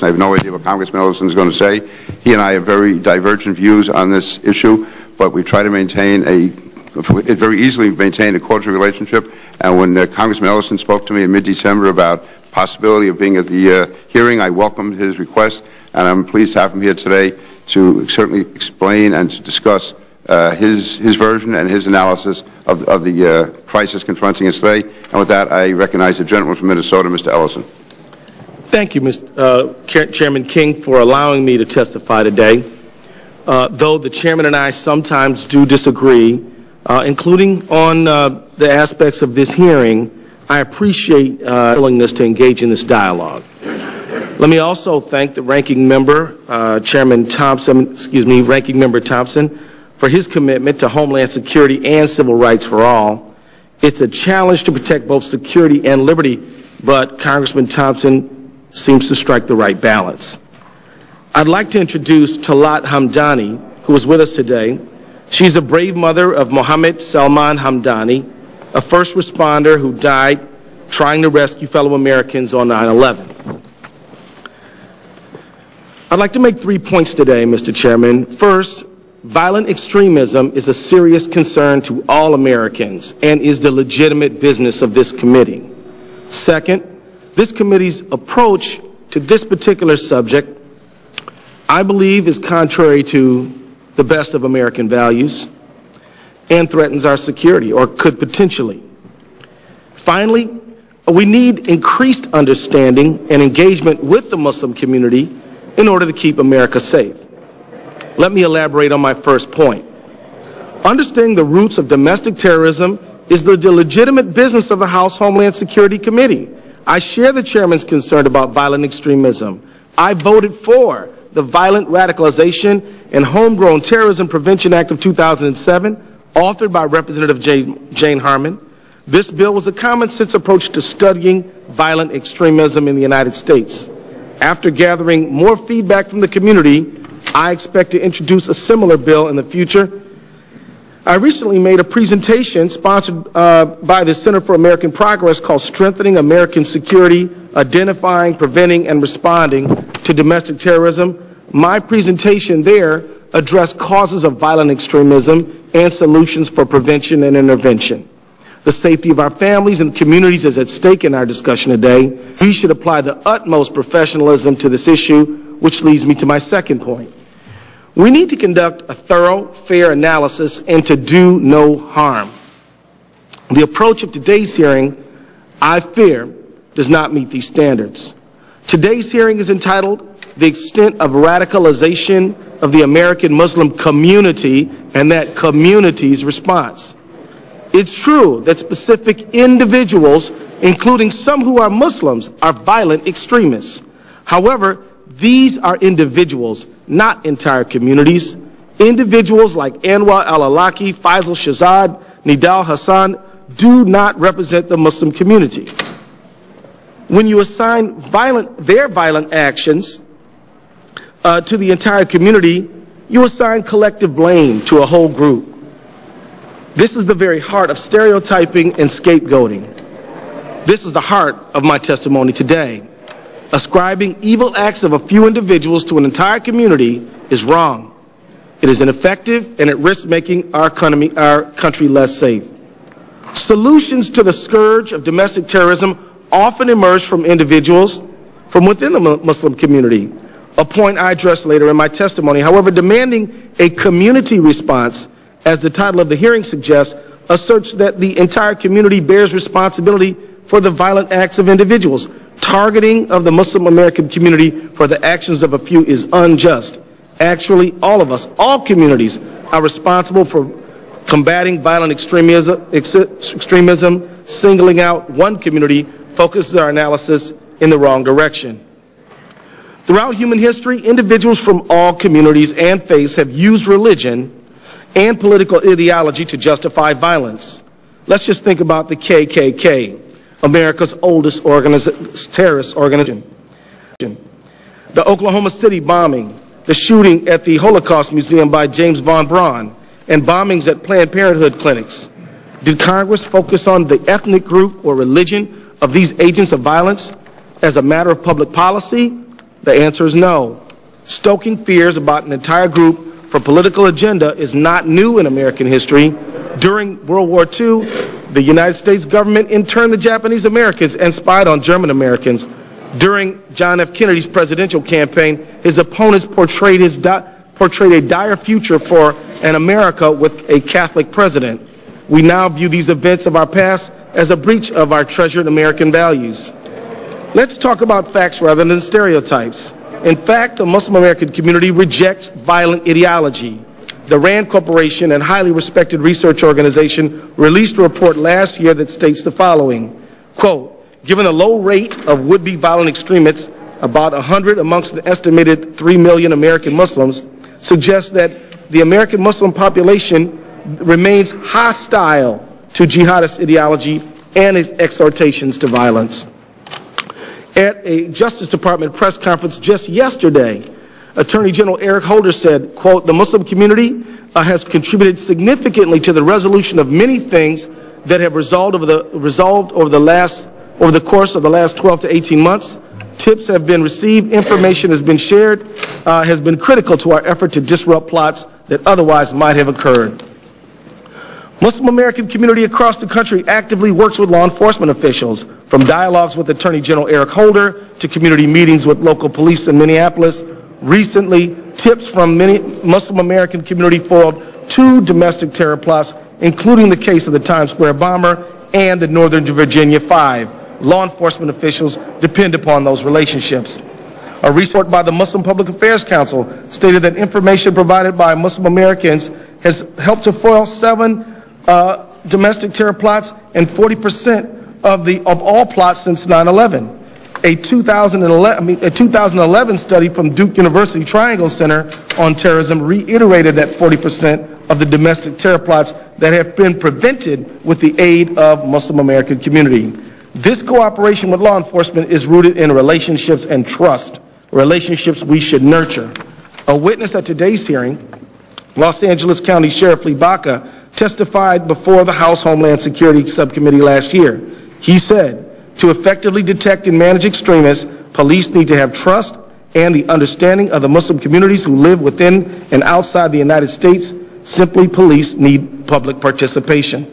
I have no idea what Congressman Ellison is going to say. He and I have very divergent views on this issue, but we try to maintain very easily maintain a cordial relationship. And when Congressman Ellison spoke to me in mid-December about possibility of being at the hearing, I welcomed his request, and I'm pleased to have him here today to certainly explain and to discuss his version and his analysis of the crisis confronting us today. And with that, I recognize the gentleman from Minnesota, Mr. Ellison. Thank you, Chairman King, for allowing me to testify today. Though the chairman and I sometimes do disagree, including on the aspects of this hearing, I appreciate willingness to engage in this dialogue. Let me also thank the ranking member, Ranking Member Thompson, for his commitment to Homeland Security and civil rights for all. It's a challenge to protect both security and liberty, but Congressman Thompson seems to strike the right balance. I'd like to introduce Talat Hamdani, who is with us today. She's a brave mother of Mohammed Salman Hamdani, a first responder who died trying to rescue fellow Americans on 9/11. I'd like to make 3 points today, Mr. Chairman. First, violent extremism is a serious concern to all Americans and is the legitimate business of this committee. Second, this committee's approach to this particular subject, I believe, is contrary to the best of American values and threatens our security, or could potentially. Finally, we need increased understanding and engagement with the Muslim community in order to keep America safe. Let me elaborate on my first point. Understanding the roots of domestic terrorism is the legitimate business of the House Homeland Security Committee. I share the chairman's concern about violent extremism. I voted for the Violent Radicalization and Homegrown Terrorism Prevention Act of 2007, authored by Representative Jane Harman. This bill was a common-sense approach to studying violent extremism in the United States. After gathering more feedback from the community, I expect to introduce a similar bill in the future. I recently made a presentation sponsored by the Center for American Progress called Strengthening American Security, Identifying, Preventing, and Responding to Domestic Terrorism. My presentation there addressed causes of violent extremism and solutions for prevention and intervention. The safety of our families and communities is at stake in our discussion today. We should apply the utmost professionalism to this issue, which leads me to my second point. We need to conduct a thorough, fair analysis and to do no harm. The approach of today's hearing, I fear, does not meet these standards. Today's hearing is entitled "The Extent of Radicalization of the American Muslim Community and that Community's Response." It's true that specific individuals, including some who are Muslims, are violent extremists. However, these are individuals, not entire communities. Individuals like Anwar al-Awlaki, Faisal Shahzad, Nidal Hassan do not represent the Muslim community. When you assign their violent actions to the entire community, you assign collective blame to a whole group. This is the very heart of stereotyping and scapegoating. This is the heart of my testimony today. Ascribing evil acts of a few individuals to an entire community is wrong. It is ineffective, and it risks making our country less safe. Solutions to the scourge of domestic terrorism often emerge from individuals from within the Muslim community, a point I address later in my testimony. However, demanding a community response, as the title of the hearing suggests, asserts that the entire community bears responsibility for the violent acts of individuals. Targeting of the Muslim American community for the actions of a few is unjust. Actually, all of us, all communities, are responsible for combating violent extremism. Singling out one community focuses our analysis in the wrong direction. Throughout human history, individuals from all communities and faiths have used religion and political ideology to justify violence. Let's just think about the KKK, America's oldest terrorist organization. The Oklahoma City bombing, the shooting at the Holocaust Museum by James Von Braun, and bombings at Planned Parenthood clinics. Did Congress focus on the ethnic group or religion of these agents of violence as a matter of public policy? The answer is no. Stoking fears about an entire group for political agenda is not new in American history. During World War II, the United States government interned the Japanese Americans and spied on German Americans. During John F. Kennedy's presidential campaign, his opponents portrayed a dire future for an America with a Catholic president. We now view these events of our past as a breach of our treasured American values. Let's talk about facts rather than stereotypes. In fact, the Muslim American community rejects violent ideology. The RAND Corporation, and highly respected research organization, released a report last year that states the following, quote, given the low rate of would-be violent extremists, about 100 amongst an estimated 3 million American Muslims, suggests that the American Muslim population remains hostile to jihadist ideology and its exhortations to violence. At a Justice Department press conference just yesterday, Attorney General Eric Holder said, quote, the Muslim community has contributed significantly to the resolution of many things that have resolved over the course of the last 12 to 18 months. Tips have been received, information has been shared, has been critical to our effort to disrupt plots that otherwise might have occurred. Muslim American community across the country actively works with law enforcement officials, from dialogues with Attorney General Eric Holder to community meetings with local police in Minneapolis. Recently, tips from many Muslim American community foiled 2 domestic terror plots, including the case of the Times Square bomber and the Northern Virginia 5. Law enforcement officials depend upon those relationships. A report by the Muslim Public Affairs Council stated that information provided by Muslim Americans has helped to foil 7 domestic terror plots and 40% of all plots since 9/11. A 2011 study from Duke University Triangle Center on Terrorism reiterated that 40% of the domestic terror plots that have been prevented with the aid of Muslim American community. This cooperation with law enforcement is rooted in relationships and trust, relationships we should nurture. A witness at today's hearing, Los Angeles County Sheriff Lee Baca, testified before the House Homeland Security Subcommittee last year. He said, to effectively detect and manage extremists, police need to have trust and the understanding of the Muslim communities who live within and outside the United States. Simply, police need public participation.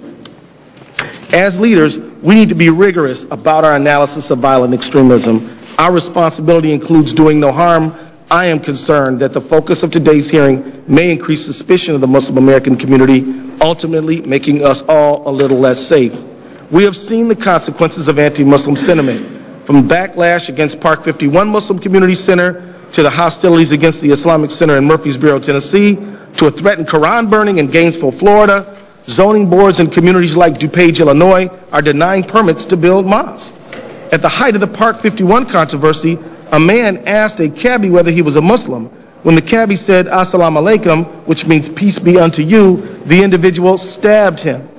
As leaders, we need to be rigorous about our analysis of violent extremism. Our responsibility includes doing no harm. I am concerned that the focus of today's hearing may increase suspicion of the Muslim American community, ultimately making us all a little less safe. We have seen the consequences of anti-Muslim sentiment, from backlash against Park 51 Muslim Community Center to the hostilities against the Islamic Center in Murfreesboro, Tennessee, to a threatened Quran burning in Gainesville, Florida. Zoning boards in communities like DuPage, Illinois, are denying permits to build mosques. At the height of the Park 51 controversy, a man asked a cabbie whether he was a Muslim. When the cabbie said, Assalamu alaikum, which means peace be unto you, the individual stabbed him.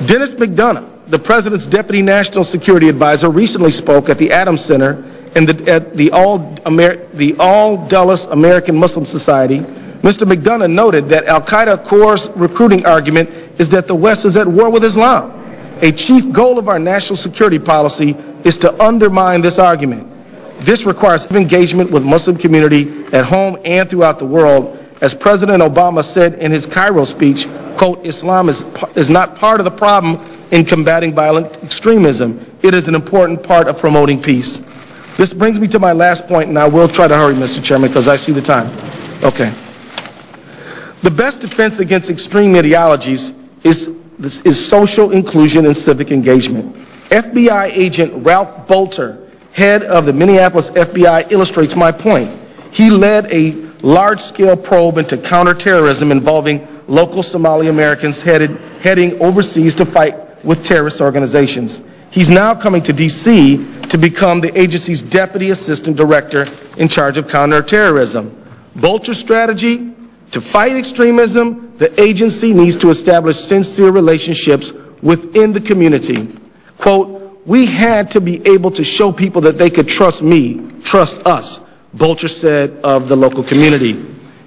Dennis McDonough, the President's Deputy National Security Advisor, recently spoke at the Adams Center and at the All Dulles American Muslim Society. Mr. McDonough noted that Al-Qaeda Corps' recruiting argument is that the West is at war with Islam. A chief goal of our national security policy is to undermine this argument. This requires engagement with Muslim community at home and throughout the world. As President Obama said in his Cairo speech, quote, Islam is not part of the problem in combating violent extremism. It is an important part of promoting peace. This brings me to my last point, and I will try to hurry, Mr. Chairman, because I see the time. Okay. The best defense against extreme ideologies is social inclusion and civic engagement. FBI agent Ralph Bolter, head of the Minneapolis FBI, illustrates my point. He led a large-scale probe into counterterrorism involving local Somali Americans heading overseas to fight with terrorist organizations. He's now coming to D.C. to become the agency's Deputy Assistant Director in charge of counterterrorism. Bolter's strategy: to fight extremism, the agency needs to establish sincere relationships within the community. Quote, we had to be able to show people that they could trust me, trust us, Bolter said of the local community.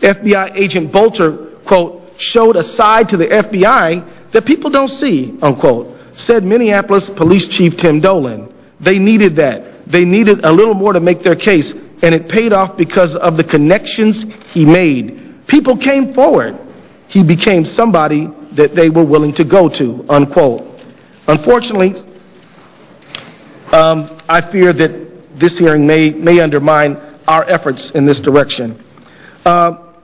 FBI agent Bolter, quote, showed a side to the FBI that people don't see, unquote, said Minneapolis Police Chief Tim Dolan. They needed that. they needed a little more to make their case, and it paid off because of the connections he made. People came forward. He became somebody that they were willing to go to, unquote. Unfortunately, I fear that this hearing may undermine our efforts in this direction.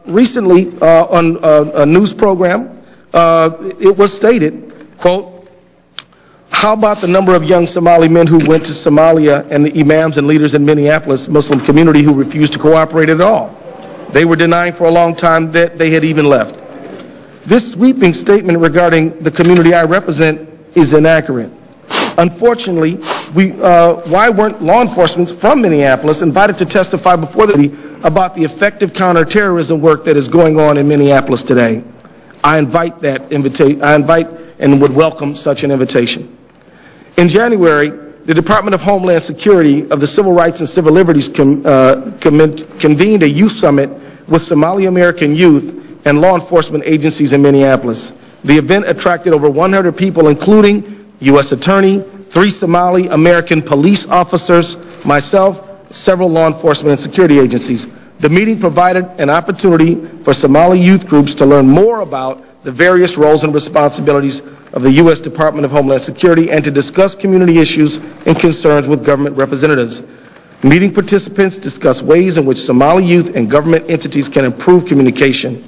Recently, on a news program, it was stated, quote, "How about the number of young Somali men who went to Somalia and the imams and leaders in Minneapolis Muslim community who refused to cooperate at all? They were denying for a long time that they had even left." This sweeping statement regarding the community I represent is inaccurate. Unfortunately, why weren't law enforcement from Minneapolis invited to testify before the committee about the effective counterterrorism work that is going on in Minneapolis today? I invite and would welcome such an invitation. In January, the Department of Homeland Security of the Civil Rights and Civil Liberties convened a youth summit with Somali American youth and law enforcement agencies in Minneapolis. The event attracted over 100 people, including U.S. Attorney, 3 Somali American police officers, myself, several law enforcement and security agencies. The meeting provided an opportunity for Somali youth groups to learn more about the various roles and responsibilities of the U.S. Department of Homeland Security and to discuss community issues and concerns with government representatives. Meeting participants discussed ways in which Somali youth and government entities can improve communication.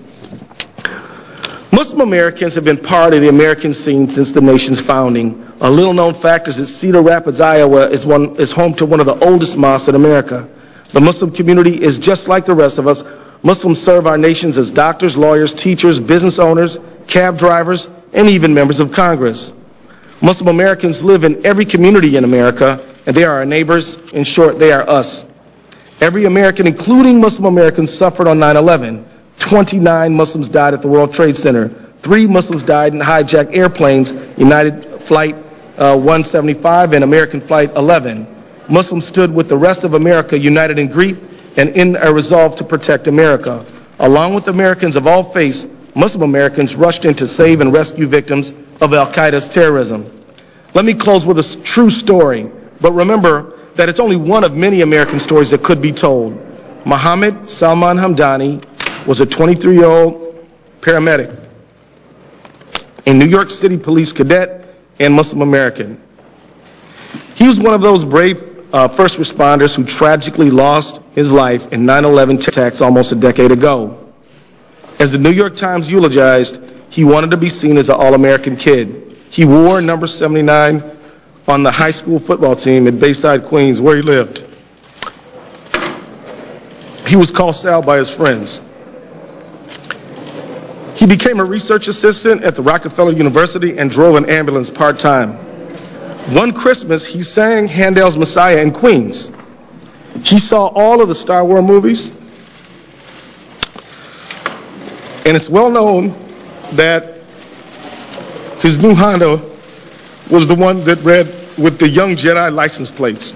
Muslim Americans have been part of the American scene since the nation's founding. A little-known fact is that Cedar Rapids, Iowa is home to one of the oldest mosques in America. The Muslim community is just like the rest of us. Muslims serve our nations as doctors, lawyers, teachers, business owners, cab drivers, and even members of Congress. Muslim Americans live in every community in America, and they are our neighbors. In short, they are us. Every American, including Muslim Americans, suffered on 9/11. 29 Muslims died at the World Trade Center. 3 Muslims died in hijacked airplanes, United Flight 175 and American Flight 11. Muslims stood with the rest of America united in grief and in a resolve to protect America. Along with Americans of all faiths, Muslim Americans rushed in to save and rescue victims of Al-Qaeda's terrorism. Let me close with a true story, but remember that it's only one of many American stories that could be told. Mohammed Salman Hamdani was a 23-year-old paramedic, a New York City police cadet, and Muslim American. He was one of those brave first responders who tragically lost his life in 9/11 attacks almost a decade ago. As the New York Times eulogized, he wanted to be seen as an all-American kid. He wore number 79 on the high school football team in Bayside, Queens, where he lived. He was called Sal by his friends. He became a research assistant at the Rockefeller University and drove an ambulance part-time. One Christmas, he sang Handel's Messiah in Queens. He saw all of the Star Wars movies, and it's well known that his new Honda was the one that read with the Young Jedi license plates.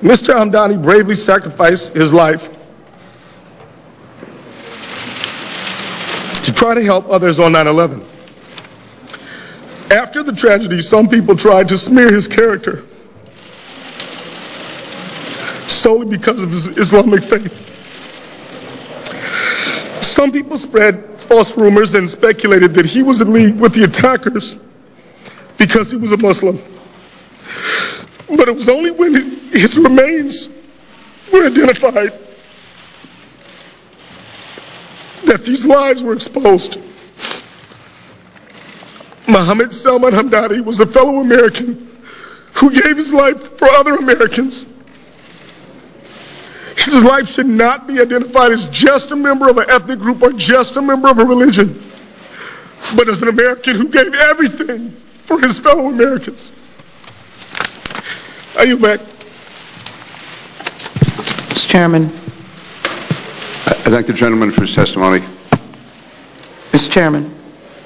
Mr. Hamdani bravely sacrificed his life to try to help others on 9/11. After the tragedy, some people tried to smear his character solely because of his Islamic faith. Some people spread false rumors and speculated that he was in league with the attackers because he was a Muslim. But it was only when his remains were identified that these lies were exposed. Mohammed Salman Hamdani was a fellow American who gave his life for other Americans. His life should not be identified as just a member of an ethnic group or just a member of a religion, but as an American who gave everything for his fellow Americans. I yield back. Mr. Chairman. I thank the gentleman for his testimony. Mr. Chairman.